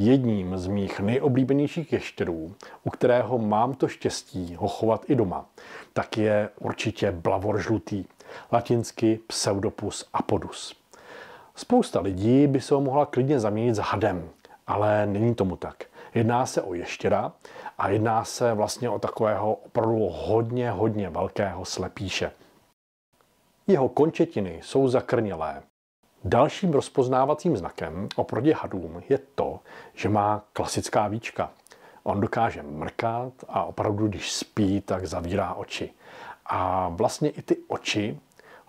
Jedním z mých nejoblíbenějších ještěrů, u kterého mám to štěstí ho chovat i doma, tak je určitě blavor žlutý, latinsky Pseudopus apodus. Spousta lidí by se ho mohla klidně zaměnit s hadem, ale není tomu tak. Jedná se o ještěra a jedná se vlastně o takového opravdu hodně velkého slepýše. Jeho končetiny jsou zakrnělé. Dalším rozpoznávacím znakem oproti hadům je to, že má klasická víčka. On dokáže mrkat a opravdu, když spí, tak zavírá oči. A vlastně i ty oči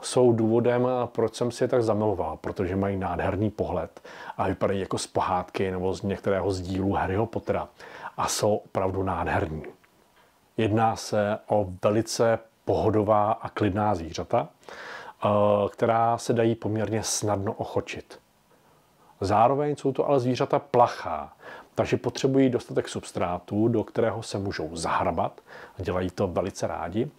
jsou důvodem, proč jsem si je tak zamiloval, protože mají nádherný pohled a vypadají jako z pohádky nebo z některého z dílů Harryho Pottera a jsou opravdu nádherní. Jedná se o velice pohodová a klidná zvířata, která se dají poměrně snadno ochočit. Zároveň jsou to ale zvířata plachá, takže potřebují dostatek substrátu, do kterého se můžou zahrabat, dělají to velice rádi,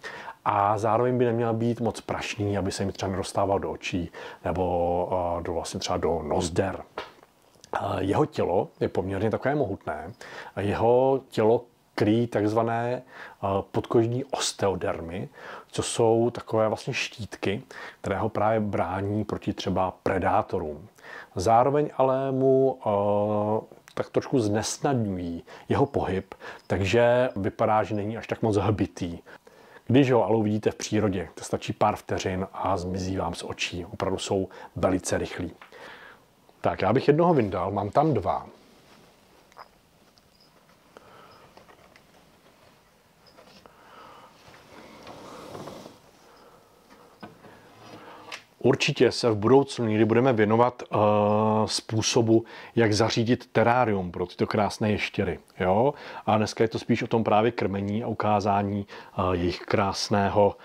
a zároveň by neměl být moc prašný, aby se jim třeba nedostával do očí nebo vlastně třeba do nozder. Jeho tělo je poměrně takové mohutné. Jeho tělo kryjí takzvané podkožní osteodermy, co jsou takové vlastně štítky, které ho právě brání proti třeba predátorům. Zároveň ale mu tak trošku znesnadňují jeho pohyb, takže vypadá, že není až tak moc hbitý. Když ho ale uvidíte v přírodě, to stačí pár vteřin a zmizí vám z očí. Opravdu jsou velice rychlí. Tak, já bych jednoho vyndal, mám tam dva. Určitě se v budoucnu někdy budeme věnovat způsobu, jak zařídit terárium pro tyto krásné ještěry. Jo? A dneska je to spíš o tom právě krmení a ukázání jejich krásného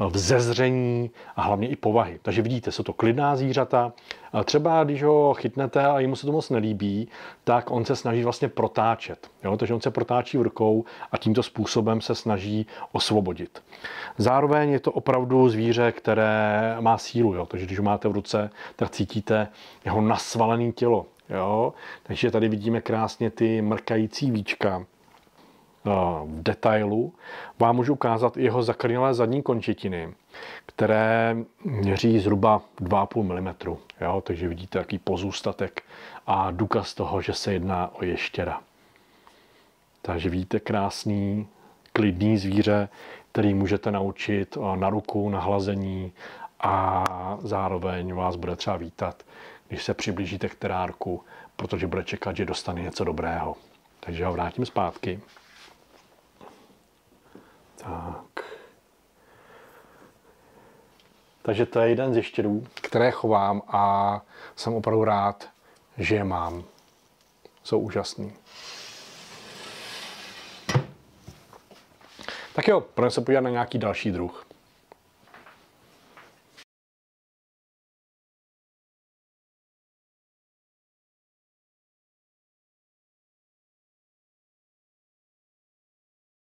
vzezření a hlavně i povahy. Takže vidíte, jsou to klidná zvířata. Třeba když ho chytnete a jemu se to moc nelíbí, tak on se snaží vlastně protáčet. Jo? Takže on se protáčí v rukou a tímto způsobem se snaží osvobodit. Zároveň je to opravdu zvíře, které má sílu. Jo? Takže když ho máte v ruce, tak cítíte jeho nasvalené tělo. Jo? Takže tady vidíme krásně ty mrkající víčka. V detailu vám můžu ukázat i jeho zakrnělé zadní končetiny, které měří zhruba 2,5 mm. Jo? Takže vidíte, jaký pozůstatek a důkaz toho, že se jedná o ještěra. Takže vidíte krásný, klidný zvíře, který můžete naučit na ruku, na hlazení a zároveň vás bude třeba vítat, když se přiblížíte k terárku, protože bude čekat, že dostane něco dobrého. Takže ho vrátím zpátky. Tak. Takže to je jeden z ještěrů, které chovám a jsem opravdu rád, že je mám. Jsou úžasný. Tak jo, pojďme se podívat na nějaký další druh.